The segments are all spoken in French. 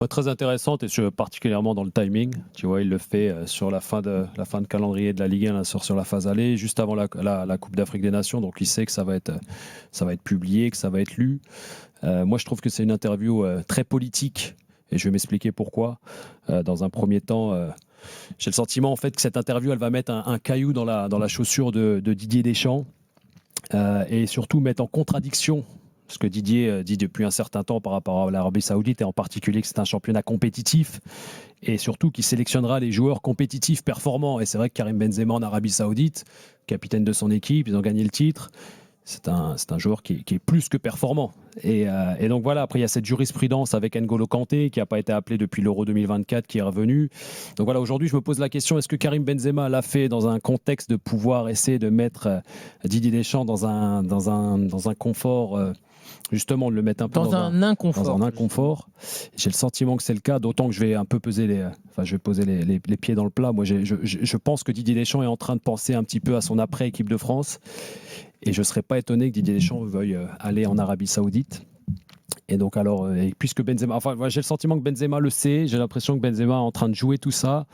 Très intéressante et particulièrement dans le timing. Tu vois, il le fait sur la fin de calendrier de la Ligue 1, là, sur la phase aller, juste avant la Coupe d'Afrique des Nations. Donc il sait que ça va être publié, que ça va être lu. Moi, je trouve que c'est une interview très politique et je vais m'expliquer pourquoi. Dans un premier temps, j'ai le sentiment en fait que cette interview, elle va mettre un caillou dans la chaussure de Didier Deschamps et surtout mettre en contradiction ce que Didier dit depuis un certain temps par rapport à l'Arabie Saoudite, et en particulier que c'est un championnat compétitif, et surtout qu'il sélectionnera les joueurs compétitifs performants. Et c'est vrai que Karim Benzema en Arabie Saoudite, capitaine de son équipe, ils ont gagné le titre, c'est un joueur qui est plus que performant. Et donc voilà, après il y a cette jurisprudence avec N'Golo Kanté qui n'a pas été appelé depuis l'Euro 2024, qui est revenu. Donc voilà, aujourd'hui je me pose la question, est-ce que Karim Benzema l'a fait dans un contexte de pouvoir essayer de mettre Didier Deschamps dans un confort, justement de le mettre un peu dans un inconfort. J'ai le sentiment que c'est le cas, d'autant que je vais un peu poser les pieds dans le plat. Moi, je pense que Didier Deschamps est en train de penser un petit peu à son après-équipe de France, et je ne serais pas étonné que Didier Deschamps veuille aller en Arabie Saoudite. Et donc alors, puisque Benzema, j'ai le sentiment que Benzema le sait, j'ai l'impression que Benzema est en train de jouer tout ça.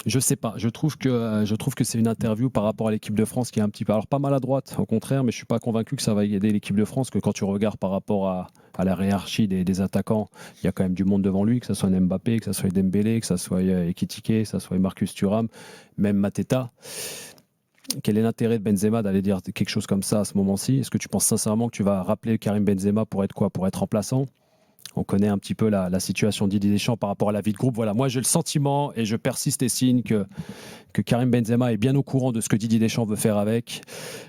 Je sais pas. Je trouve que c'est une interview par rapport à l'équipe de France qui est un petit peu, alors pas maladroite, au contraire, mais je suis pas convaincu que ça va aider l'équipe de France. Que quand tu regardes par rapport à la hiérarchie des attaquants, il y a quand même du monde devant lui, que ce soit Mbappé, que ce soit Dembélé, que ce soit Ekitike, que ce soit Marcus Thuram, même Mateta. Quel est l'intérêt de Benzema d'aller dire quelque chose comme ça à ce moment-ci? Est-ce que tu penses sincèrement que tu vas rappeler Karim Benzema pour être quoi? Pour être remplaçant? On connaît un petit peu la situation de Didier Deschamps par rapport à la vie de groupe. Voilà, moi j'ai le sentiment, et je persiste et signe, que Karim Benzema est bien au courant de ce que Didier Deschamps veut faire avec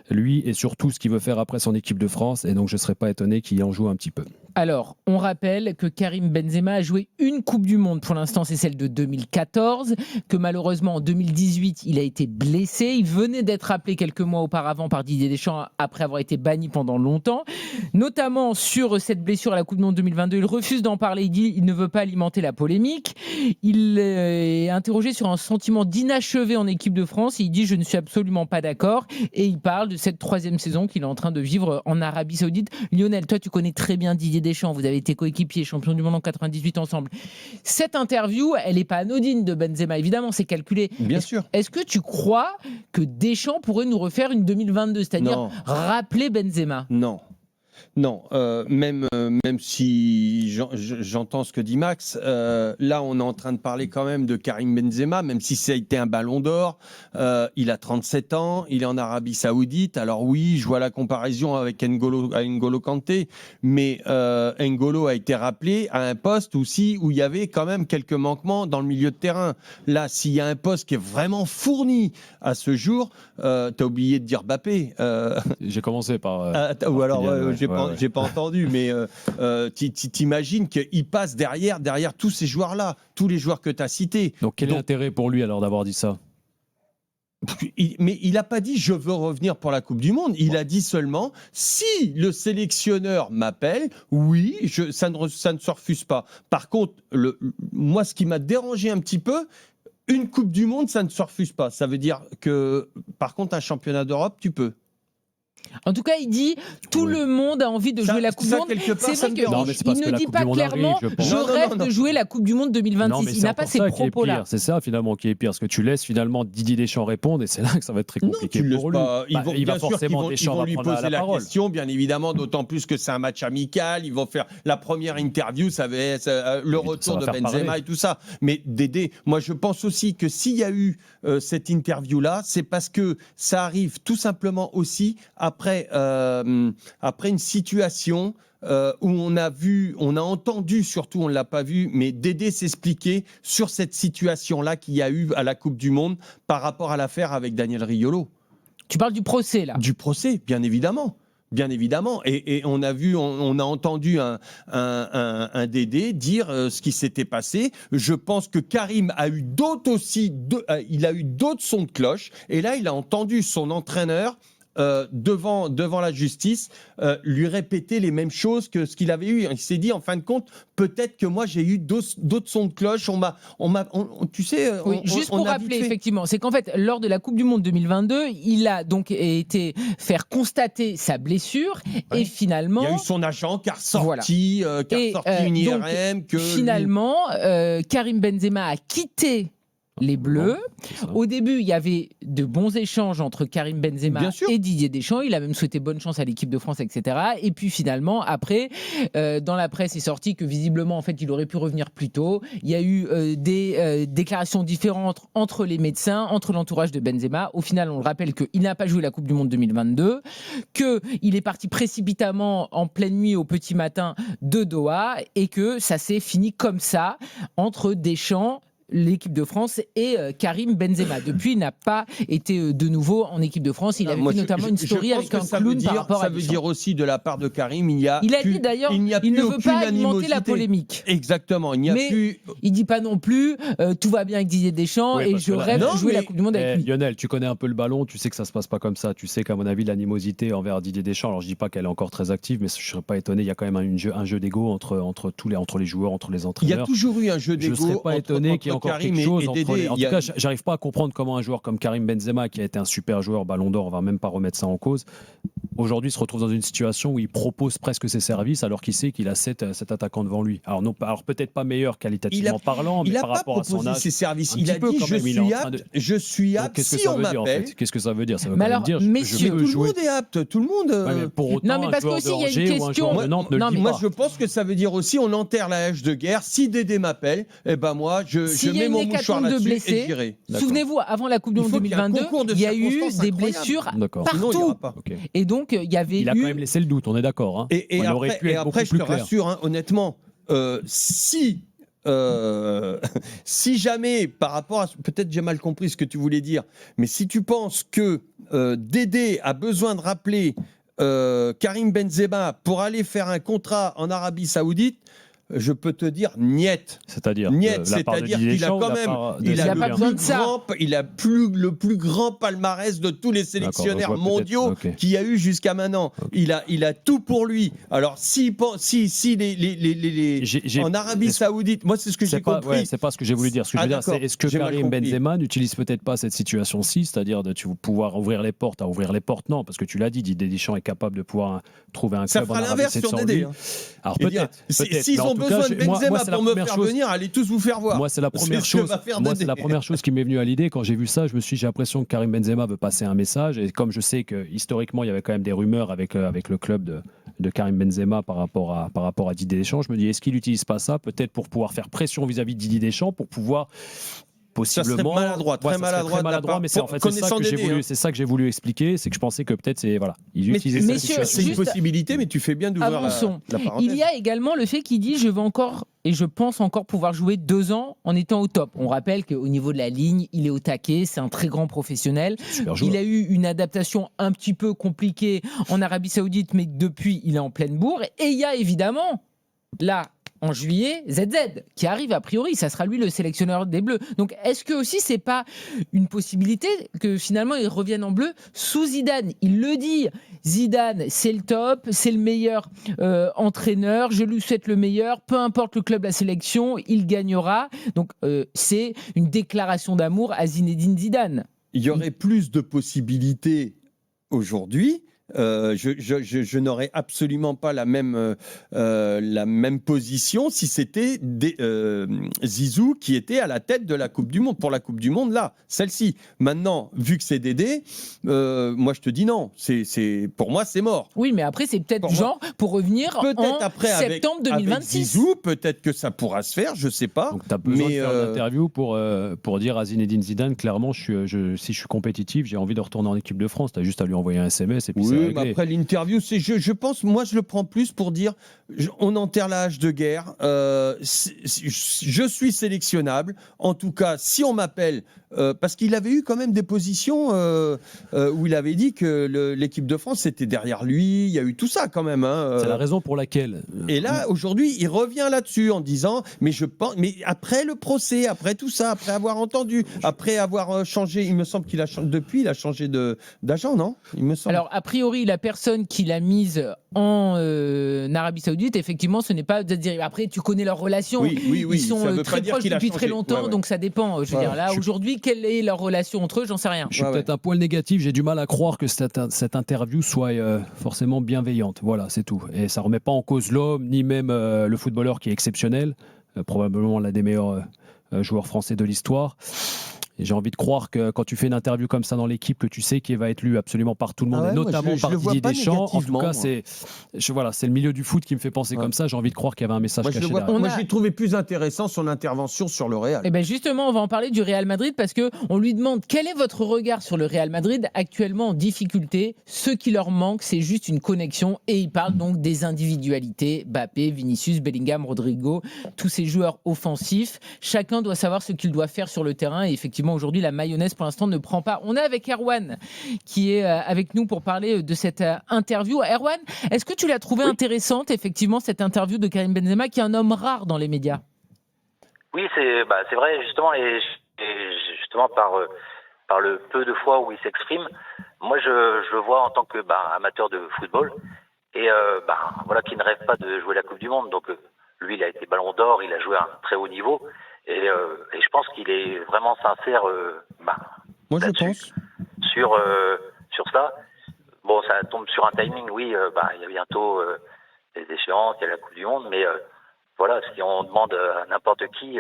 lui, et surtout ce qu'il veut faire après son équipe de France. Et donc je ne serais pas étonné qu'il en joue un petit peu. Alors, on rappelle que Karim Benzema a joué une Coupe du Monde. Pour l'instant, c'est celle de 2014. Que malheureusement, en 2018, il a été blessé. Il venait d'être appelé quelques mois auparavant par Didier Deschamps après avoir été banni pendant longtemps. Notamment sur cette blessure à la Coupe du Monde 2022. Il refuse d'en parler. Il dit qu'il ne veut pas alimenter la polémique. Il est interrogé sur un sentiment d'inachevé en équipe de France. Il dit « Je ne suis absolument pas d'accord ». Et il parle de cette 3e saison qu'il est en train de vivre en Arabie Saoudite. Lionel, toi, tu connais très bien Didier Deschamps, vous avez été coéquipiers, champion du monde en 98 ensemble. Cette interview, elle n'est pas anodine de Benzema, évidemment, c'est calculé. Bien sûr. Est-ce que tu crois que Deschamps pourrait nous refaire une 2022, c'est-à-dire rappeler Benzema? Non, même si j'entends ce que dit Max, là on est en train de parler quand même de Karim Benzema, même si ça a été un ballon d'or, il a 37 ans, il est en Arabie Saoudite, alors oui, je vois la comparaison avec N'Golo Kanté, mais N'Golo a été rappelé à un poste aussi où il y avait quand même quelques manquements dans le milieu de terrain. Là, s'il y a un poste qui est vraiment fourni à ce jour, t'as oublié de dire Mbappé. J'ai commencé par... ou alors, Kylian, j'ai pas entendu, mais t'imagines qu'il passe derrière tous ces joueurs-là, tous les joueurs que tu as cités. Donc quel est l'intérêt pour lui alors d'avoir dit ça? Mais il n'a pas dit « je veux revenir pour la Coupe du Monde ». Il a dit seulement « si le sélectionneur m'appelle, oui, ça ne se refuse pas ». Par contre, moi, ce qui m'a dérangé un petit peu, une Coupe du Monde, ça ne se refuse pas. Ça veut dire que, par contre, un championnat d'Europe, tu peux. En tout cas, il dit tout le monde a envie de jouer la Coupe du Monde. C'est vrai qu'il ne dit pas clairement je rêve de jouer la Coupe du Monde 2026. Il n'a pas ces propos-là. C'est ça finalement qui est pire, parce que tu laisses finalement Didier Deschamps répondre, et c'est là que ça va être très compliqué pour lui. Ils vont lui poser la question, bien évidemment, d'autant plus que c'est un match amical. Ils vont faire la première interview, ça va être le retour de Benzema et tout ça. Mais Dédé, moi je pense aussi que s'il y a eu cette interview-là, c'est parce que ça arrive tout simplement aussi après une situation où on a entendu, surtout on ne l'a pas vu, mais Dédé s'expliquer sur cette situation-là qu'il y a eu à la Coupe du Monde par rapport à l'affaire avec Daniel Riolo. Tu parles du procès, là? Du procès, bien évidemment. Bien évidemment, et on a entendu un Dédé dire ce qui s'était passé. Je pense que Karim a eu d'autres sons de cloche, et là il a entendu son entraîneur devant la justice, lui répéter les mêmes choses que ce qu'il avait eu. Il s'est dit, en fin de compte, peut-être que moi j'ai eu d'autres sons de cloche. Tu sais, juste pour rappeler, effectivement, c'est qu'en fait, lors de la Coupe du Monde 2022, il a donc été faire constater sa blessure et finalement, il y a eu son agent qui a ressorti, une IRM. Finalement, Karim Benzema a quitté les Bleus. Au début, il y avait de bons échanges entre Karim Benzema et Didier Deschamps. Il a même souhaité bonne chance à l'équipe de France, etc. Et puis finalement, après, dans la presse est sorti que visiblement, en fait, il aurait pu revenir plus tôt. Il y a eu des déclarations différentes entre les médecins, entre l'entourage de Benzema. Au final, on le rappelle qu'il n'a pas joué la Coupe du Monde 2022, qu'il est parti précipitamment en pleine nuit au petit matin de Doha et que ça s'est fini comme ça entre Deschamps, l'équipe de France et Karim Benzema. Depuis, il n'a pas été de nouveau en équipe de France. Il avait fait notamment une story avec un clown par rapport à Deschamps. Ça veut dire aussi de la part de Karim, il a dit d'ailleurs, il ne veut pas alimenter la polémique. Exactement, il n'y a plus. Il dit pas non plus tout va bien avec Didier Deschamps et je rêve de jouer la Coupe du Monde avec lui. Lionel, tu connais un peu le ballon, tu sais que ça se passe pas comme ça. Tu sais qu'à mon avis, l'animosité envers Didier Deschamps, alors je dis pas qu'elle est encore très active, mais je serais pas étonné. Il y a quand même un jeu d'ego entre les joueurs, entre les entraîneurs. Il y a toujours eu un jeu d'ego. Je serais pas étonné qu'il y ait encore quelque chose. En tout cas, j'arrive pas à comprendre comment un joueur comme Karim Benzema, qui a été un super joueur Ballon d'Or, on va même pas remettre ça en cause, aujourd'hui se retrouve dans une situation où il propose presque ses services alors qu'il sait qu'il a cet attaquant devant lui. Alors peut-être pas meilleur qualitativement parlant, mais par rapport à son âge. Il a pas proposé ses services. Il a dit je suis apte si on m'appelle. Qu'est-ce que ça veut dire? Ça veut dire messieurs, tout le monde est apte. Tout le monde. Pour autant, non, mais parce qu'aussi il y a une question. Moi, je pense que ça veut dire aussi on enterre la hache de guerre. Si Dédé m'appelle, moi je mets mon mouchoir là-dessus. Souvenez-vous, avant la Coupe du Monde 2022, il y a eu des blessures partout. Et donc, il a quand même laissé le doute, on est d'accord. Et après, je te rassure, honnêtement, si jamais, par rapport à... Peut-être j'ai mal compris ce que tu voulais dire, mais si tu penses que Dédé a besoin de rappeler Karim Benzema pour aller faire un contrat en Arabie Saoudite, je peux te dire niet. C'est-à-dire qu'il a quand même le plus grand palmarès de tous les sélectionneurs mondiaux qu'il y a eu jusqu'à maintenant. Il a tout pour lui. Alors si en Arabie Saoudite, moi c'est ce que j'ai compris. C'est pas ce que j'ai voulu dire. Ce que je veux dire, c'est est-ce que Karim Benzema n'utilise peut-être pas cette situation-ci, c'est-à-dire de pouvoir ouvrir les portes, non, parce que tu l'as dit, Didier Deschamps est capable de pouvoir trouver un club en Arabie Saoudite. Ça fera l'inverse sur Dédé. Alors peut-être. S'ils ont besoin de Benzema pour me faire venir, allez tous vous faire voir. Moi, c'est la première chose qui m'est venue à l'idée quand j'ai vu ça. J'ai l'impression que Karim Benzema veut passer un message. Et comme je sais que historiquement, il y avait quand même des rumeurs avec le club de Karim Benzema par rapport à Didier Deschamps, je me dis, est-ce qu'il n'utilise pas ça peut-être pour pouvoir faire pression vis-à-vis de Didier Deschamps pour pouvoir possiblement très maladroit, mais c'est en fait c'est ça que j'ai voulu expliquer, c'est que je pensais que peut-être il utilisait cette situation. C'est une possibilité, mais tu fais bien d'ouvrir la parenthèse. Il y a également le fait qu'il dit je veux encore et je pense encore pouvoir jouer 2 ans en étant au top. On rappelle qu'au niveau de la ligne, il est au taquet, c'est un très grand professionnel. Il a eu une adaptation un petit peu compliquée en Arabie Saoudite, mais depuis il est en pleine bourre. Et il y a évidemment là en juillet, ZZ, qui arrive a priori, ça sera lui le sélectionneur des Bleus. Donc est-ce que aussi c'est pas une possibilité que finalement il revienne en bleu sous Zidane? Il le dit, Zidane c'est le top, c'est le meilleur entraîneur, je lui souhaite le meilleur, peu importe le club, la sélection, il gagnera. Donc c'est une déclaration d'amour à Zinedine Zidane. Il y aurait plus de possibilités aujourd'hui. Je n'aurais absolument pas la même position si c'était Zizou qui était à la tête de la Coupe du Monde, pour la Coupe du Monde, là, celle-ci. Maintenant, vu que c'est Dédé, moi je te dis non, pour moi c'est mort. Oui, mais après c'est peut-être pour revenir en septembre 2026. Avec Zizou, peut-être que ça pourra se faire, je sais pas. Donc tu as besoin de faire une interview pour dire à Zinedine Zidane, clairement, si je suis compétitif, j'ai envie de retourner en équipe de France, tu as juste à lui envoyer un SMS et puis mais après l'interview, je pense, moi je le prends plus pour dire on enterre la hache de guerre, je suis sélectionnable, en tout cas si on m'appelle, parce qu'il avait eu quand même des positions où il avait dit que l'équipe de France était derrière lui. Il y a eu tout ça quand même. C'est la raison pour laquelle. Et là, aujourd'hui, il revient là-dessus en disant, mais après le procès, après tout ça, après avoir entendu, après avoir changé, il me semble qu'il a changé d'agent, non ? Il me semble. Alors, a priori, la personne qui l'a mise en Arabie Saoudite, effectivement, ce n'est pas de dire. Après, tu connais leur relation. Oui, ils sont très proches depuis très longtemps, donc ça dépend. Je veux dire, là, aujourd'hui, quelle est leur relation entre eux ? J'en sais rien. Je suis peut-être un poil négatif. J'ai du mal à croire que cette interview soit forcément bienveillante. Voilà, c'est tout. Et ça remet pas en cause l'homme, ni même le footballeur qui est exceptionnel, probablement l'un des meilleurs joueurs français de l'histoire. Et j'ai envie de croire que quand tu fais une interview comme ça dans l'équipe, que tu sais qu'il va être lu absolument par tout le monde, et notamment par Didier Deschamps. En tout cas, c'est le milieu du foot qui me fait penser comme ça. J'ai envie de croire qu'il y avait un message caché derrière. Moi, j'ai trouvé plus intéressant son intervention sur le Real. Et bien justement, on va en parler du Real Madrid parce qu'on lui demande quel est votre regard sur le Real Madrid actuellement en difficulté. Ce qui leur manque, c'est juste une connexion. Et il parle donc des individualités. Mbappé, Vinicius, Bellingham, Rodrigo, tous ces joueurs offensifs. Chacun doit savoir ce qu'il doit faire sur le terrain. Et effectivement, aujourd'hui, la mayonnaise, pour l'instant, ne prend pas. On est avec Erwan, qui est avec nous pour parler de cette interview. Erwan, est-ce que tu l'as trouvé intéressante, effectivement, cette interview de Karim Benzema, qui est un homme rare dans les médias ? Oui, c'est vrai, justement, et justement, par le peu de fois où il s'exprime, moi, je le vois en tant que amateur de football, et voilà, qui ne rêve pas de jouer la Coupe du Monde. Donc, lui, il a été Ballon d'Or, il a joué à un très haut niveau. Et je pense qu'il est vraiment sincère. Moi, je pense sur ça. Bon, ça tombe sur un timing. Oui, il y a bientôt les échéances, il y a la Coupe du Monde, mais voilà, si on demande à n'importe qui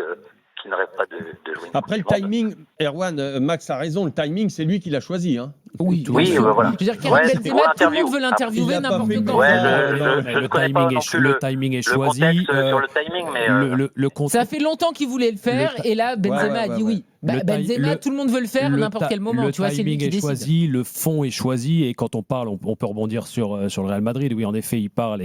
ne rêve pas de jouer. Après le timing, Erwan, Max a raison. Le timing, c'est lui qui l'a choisi. Oui, voilà. Je veux dire, Karim Benzema, tout le monde veut l'interviewer n'importe quand. Le timing est choisi. Sur le timing, mais ça fait longtemps qu'il voulait le faire, et là, Benzema a dit oui. Benzema, tout le monde veut le faire à n'importe quel moment. Le timing est choisi, le fond est choisi, et quand on parle, on peut rebondir sur le Real Madrid. Oui, en effet, il parle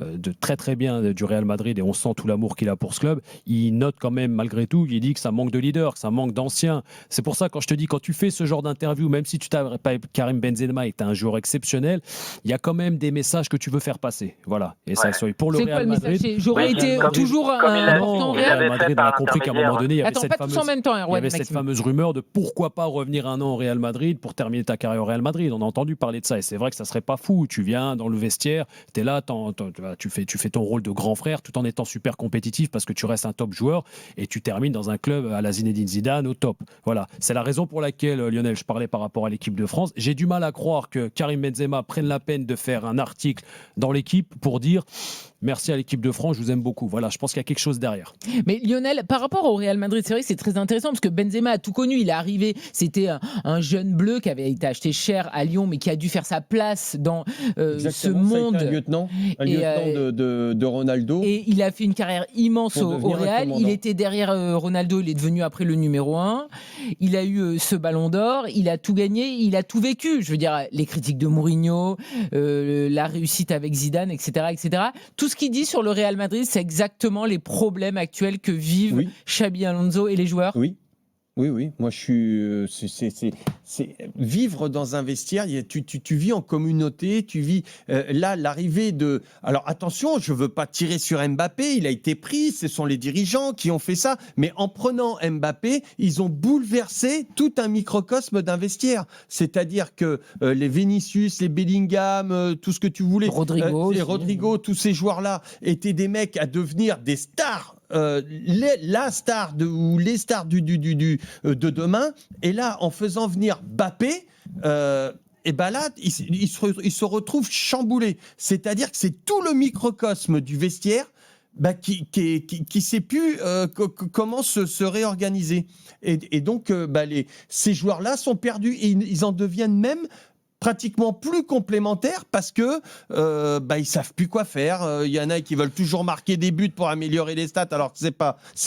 de très très bien du Real Madrid, et on sent tout l'amour qu'il a pour ce club. Il note quand même, malgré tout, il dit que ça manque de leader, que ça manque d'anciens. C'est pour ça, quand je te dis, quand tu fais ce genre d'interview, même si tu t'as pas Karim Benzema est un joueur exceptionnel, il y a quand même des messages que tu veux faire passer. Voilà. Et ça soit pour le Real Madrid. J'aurais été toujours un important Real Madrid. On a compris qu'à un moment donné, il y avait cette fameuse fameuse rumeur de pourquoi pas revenir un an au Real Madrid pour terminer ta carrière au Real Madrid. On a entendu parler de ça, et c'est vrai que ça serait pas fou. Tu viens dans le vestiaire, tu es là, tu fais ton rôle de grand frère tout en étant super compétitif parce que tu restes un top joueur, et tu termines dans un club à la Zinedine Zidane au top. Voilà, c'est la raison pour laquelle, Lionel, je parlais par rapport à l'équipe de France. J'ai du mal à croire que Karim Benzema prenne la peine de faire un article dans l'équipe pour dire merci à l'équipe de France, je vous aime beaucoup. Voilà, je pense qu'il y a quelque chose derrière. Mais Lionel, par rapport au Real Madrid, c'est vrai que c'est très intéressant parce que Benzema a tout connu. Il est arrivé, c'était un jeune bleu qui avait été acheté cher à Lyon, mais qui a dû faire sa place dans ce monde. Un lieutenant de Ronaldo. Et il a fait une carrière immense au Real. Il était derrière Ronaldo, il est devenu après le numéro 1. Il a eu ce ballon d'or, il a tout gagné, il a tout vécu. Je veux dire, les critiques de Mourinho, la réussite avec Zidane, etc., etc. Tout ce qu'il dit sur le Real Madrid, c'est exactement les problèmes actuels que vivent Xabi Alonso et les joueurs. Oui. Moi, je suis. C'est vivre dans un vestiaire. Tu vis en communauté. Tu vis là l'arrivée de. Alors attention, je veux pas tirer sur Mbappé. Il a été pris. Ce sont les dirigeants qui ont fait ça. Mais en prenant Mbappé, ils ont bouleversé tout un microcosme d'un vestiaire. C'est-à-dire que les Vinicius, les Bellingham, tout ce que tu voulais, Rodrigo, tous ces joueurs-là étaient des mecs à devenir des stars. La star ou les stars de demain, et là en faisant venir Mbappé, et ben là il se retrouve chamboulé. C'est-à-dire que c'est tout le microcosme du vestiaire qui sait plus comment se réorganiser, et donc ces joueurs-là sont perdus, et ils en deviennent même pratiquement plus complémentaires parce que ils savent plus quoi faire. Il y en a qui veulent toujours marquer des buts pour améliorer les stats, alors que c'est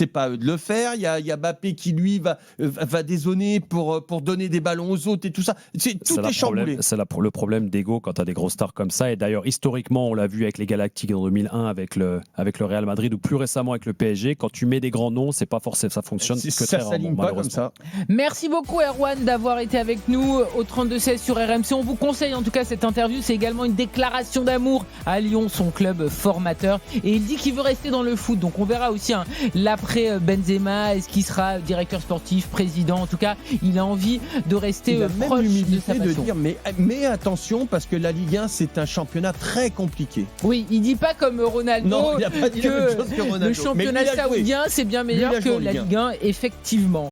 pas eux de le faire. Il y a Mbappé qui lui va dézonner pour donner des ballons aux autres et tout ça. Tout est chamboulé. C'est le problème d'ego quand tu as des grosses stars comme ça. Et d'ailleurs, historiquement, on l'a vu avec les Galactiques en 2001, avec le Real Madrid, ou plus récemment avec le PSG. Quand tu mets des grands noms, c'est pas forcément ça fonctionne. Ça s'aligne pas comme ça. Merci beaucoup Erwan d'avoir été avec nous au 32-16 sur RMC. On vous conseille en tout cas cette interview. C'est également une déclaration d'amour à Lyon, son club formateur. Et il dit qu'il veut rester dans le foot. Donc on verra aussi l'après Benzema. Est-ce qu'il sera directeur sportif, président? En tout cas, il a envie de rester proche de sa passion. De dire, mais attention, parce que la Ligue 1, c'est un championnat très compliqué. Oui, il dit pas comme Ronaldo, non, il a pas dit la même chose que Ronaldo. Le championnat saoudien, c'est bien meilleur que la Ligue 1, effectivement.